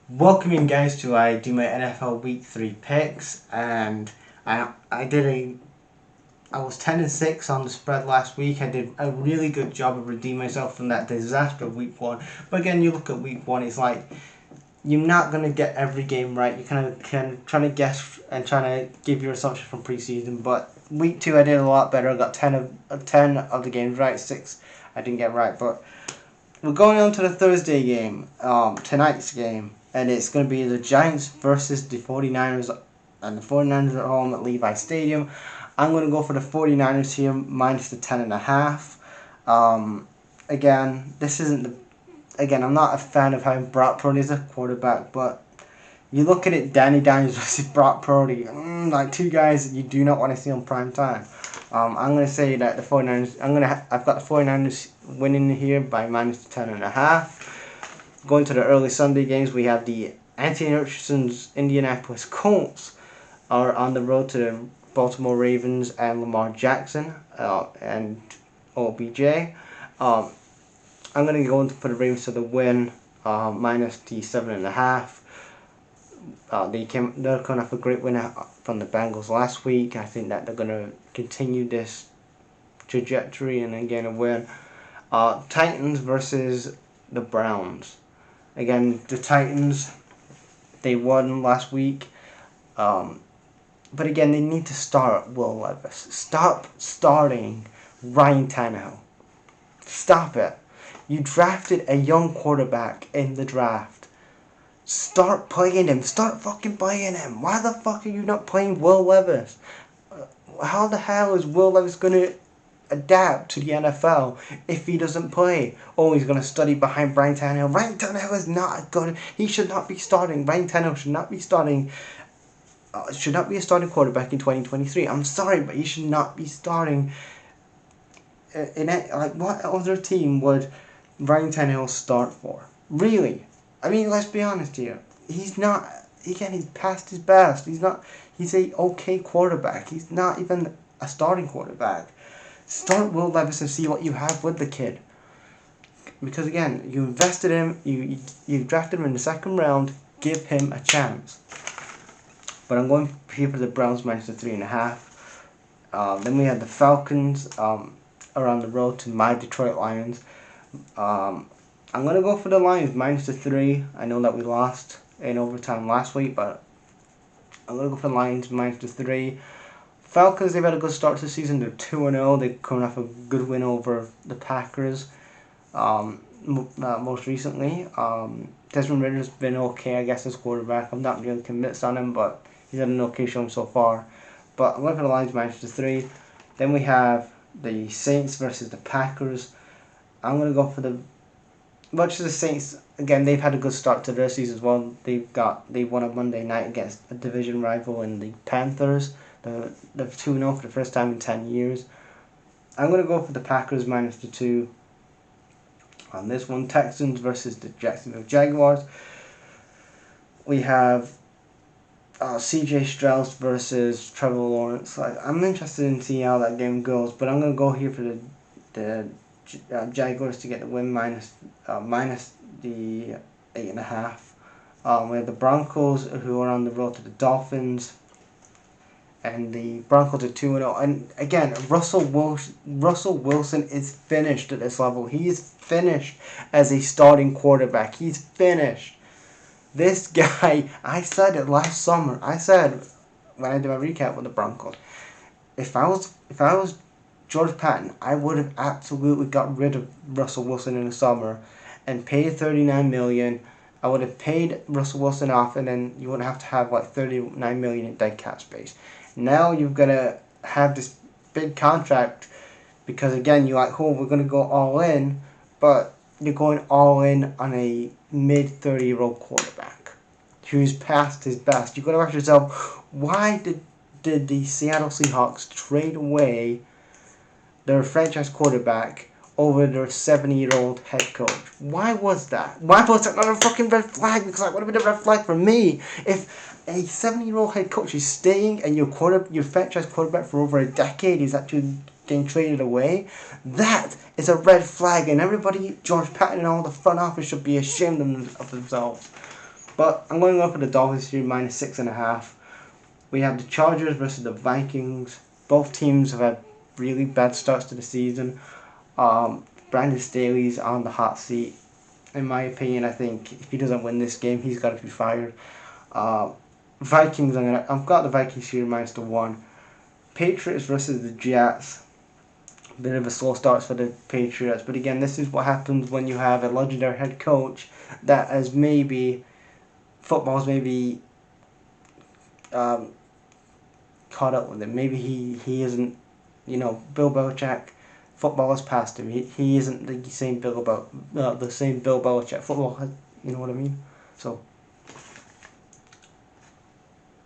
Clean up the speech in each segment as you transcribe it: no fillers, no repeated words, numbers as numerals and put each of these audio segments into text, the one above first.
Welcome in, guys, to I do my NFL Week 3 picks, and I was 10-6 on the spread last week. I did a really good job of redeeming myself from that disaster of Week 1. But again, you look at Week 1, it's like you're not gonna get every game right. You kind of trying to guess and trying to give your assumption from preseason. But Week 2, I did a lot better. I got 10 of the games right. 6 I didn't get right, but we're going on to the Thursday game, tonight's game, and it's going to be the Giants versus the 49ers, and the 49ers are at home at Levi Stadium. I'm going to go for the 49ers here, minus the 10.5. Again, this isn't the... Again, I'm not a fan of having Brock Purdy as a quarterback, but you look at it, Danny Dimes versus Brock Purdy, like two guys that you do not want to see on prime time. I'm going to say that the 49ers, I've got the 49ers winning here by minus 10.5. Going to the early Sunday games, we have the Anthony Richardson's Indianapolis Colts are on the road to the Baltimore Ravens and Lamar Jackson and OBJ. I'm going to go for the Ravens to the win, minus the 7.5. They're coming off a great win from the Bengals last week. I think that they're going to continue this trajectory and again a win. Titans versus the Browns. Again, the Titans, they won last week. But again, they need to start Will Levis. Stop starting Ryan Tannehill. Stop it. You drafted a young quarterback in the draft. Start playing him. Start fucking playing him. Why the fuck are you not playing Will Levis? How the hell is Will Levis going to adapt to the NFL if he doesn't play? Oh, he's going to study behind Ryan Tannehill. Ryan Tannehill is not good. He should not be starting. Ryan Tannehill should not be starting. Should not be a starting quarterback in 2023. I'm sorry, but he should not be starting. What other team would Ryan Tannehill start for? Really? I mean, let's be honest here. He's not. Again, he's past his best. He's a okay quarterback. He's not even a starting quarterback. Start Will Levis and see what you have with the kid. Because again, you invested in him. You drafted him in the second round. Give him a chance. But I'm going here for the Browns minus the 3.5. Then we have the Falcons are on the road to my Detroit Lions. I'm going to go for the Lions minus the 3. I know that we lost in overtime last week, but I'm going to go for the Lions minus the 3. Falcons, they've had a good start to the season. They're 2-0. They're coming off a good win over the Packers most recently. Desmond Ritter's been okay, I guess, as quarterback. I'm not really convinced on him, but he's had an okay showing so far. But I'm going for the Lions minus the 3. Then we have the Saints versus the Packers. I'm going to go for the... Much as the Saints, again, they've had a good start to their season as well. They won on Monday night against a division rival in the Panthers. They're 2-0 for the first time in 10 years. I'm going to go for the Packers minus the 2. On this one, Texans versus the Jacksonville Jaguars. We have CJ Stroud versus Trevor Lawrence. I'm interested in seeing how that game goes, but I'm going to go here for the Jaguars to get the win minus the 8.5. We have the Broncos who are on the road to the Dolphins, and the Broncos are 2-0. And again, Russell Wilson is finished at this level. He is finished as a starting quarterback. He's finished. This guy, I said it last summer. I said when I did my recap with the Broncos, if I was George Patton, I would have absolutely got rid of Russell Wilson in the summer and paid $39 million. I would have paid Russell Wilson off, and then you wouldn't have to have like $39 million in dead cap space. Now you've got to have this big contract because again you're like, oh, we're gonna go all in, but you're going all in on a mid-30-year-old quarterback who's past his best. You've got to ask yourself, why did the Seattle Seahawks trade away their franchise quarterback over their 70-year-old head coach? Why was that? Why was that not a fucking red flag? Because that would have been a red flag for me. If a 70-year-old head coach is staying and your franchise quarterback for over a decade is actually getting traded away, that is a red flag, and everybody, George Patton and all the front office should be ashamed of themselves. But I'm going to go for the Dolphins here, minus 6.5. We have the Chargers versus the Vikings. Both teams have had really bad starts to the season. Brandon Staley's on the hot seat. In my opinion, I think if he doesn't win this game, he's got to be fired. Vikings, I've got the Vikings here minus the 1. Patriots versus the Jets. Bit of a slow start for the Patriots, but again, this is what happens when you have a legendary head coach that has football's maybe caught up with him. Maybe he isn't, Bill Belichick. Football has passed him. He isn't the same Bill Belichick. Football has, you know what I mean. So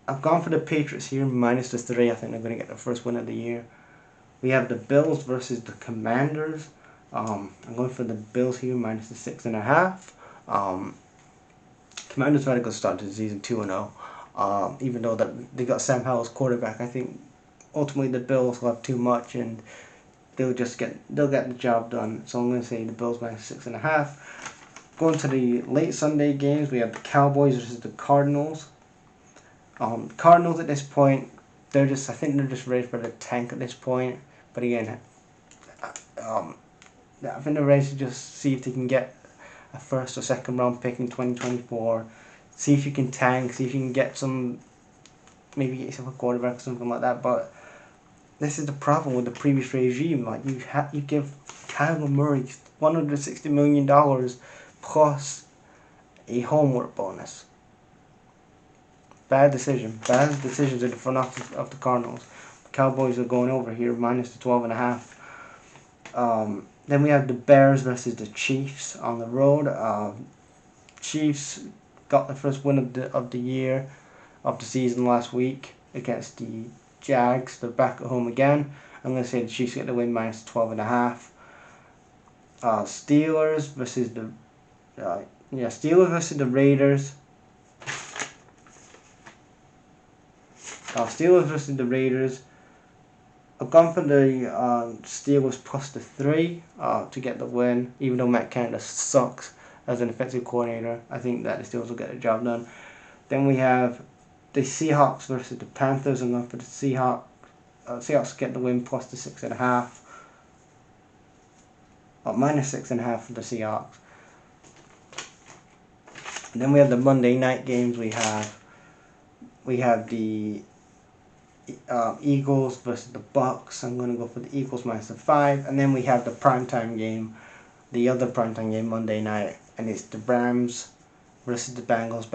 I've gone for the Patriots here minus the 3. I think they're going to get the first win of the year. We have the Bills versus the Commanders. I'm going for the Bills here minus the 6.5. Commanders had a good start to the season, 2-0. Even though that they got Sam Howell as quarterback, I think ultimately the Bills will have too much and they'll get the job done. So I'm going to say the Bills minus 6.5. Going to the late Sunday games, we have the Cowboys versus the Cardinals. Cardinals at this point, I think they're just ready for the tank at this point. But again, I think they're ready to just see if they can get a first or second round pick in 2024. See if you can tank, see if you can maybe get yourself a quarterback or something like that. But this is the problem with the previous regime. Like you give Kyler Murray $160 million plus a homework bonus. Bad decisions in the front office of the Cardinals. The Cowboys are going over here minus the 12.5. Then we have the Bears versus the Chiefs on the road. Chiefs got the first win of the season last week against the Jags. They're back at home again. I'm going to say the Chiefs get the win minus 12.5. Steelers versus the Raiders. Steelers versus the Raiders. I've gone for the Steelers plus the 3 to get the win. Even though Matt Canada sucks as an offensive coordinator, I think that the Steelers will get the job done. Then we have the Seahawks versus the Panthers. I'm going for the Seahawks. Seahawks get the win plus the 6.5. Minus 6.5 for the Seahawks. And then we have the Monday night games. We have the Eagles versus the Bucks. I'm going to go for the Eagles minus the 5. And then we have the primetime game, the other primetime game Monday night, and it's the Rams versus the Bengals.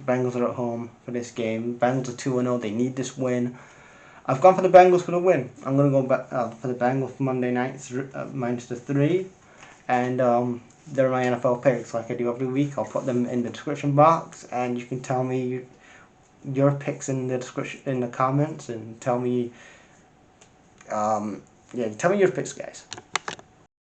Bengals are at home for this game. Bengals are 2-0. They need this win. I've gone for the Bengals for the win. I'm going to go back for the Bengals for Monday night minus the 3. And they're my NFL picks like I do every week. I'll put them in the description box, and you can tell me your picks in the description, in the comments, and tell me tell me your picks, guys.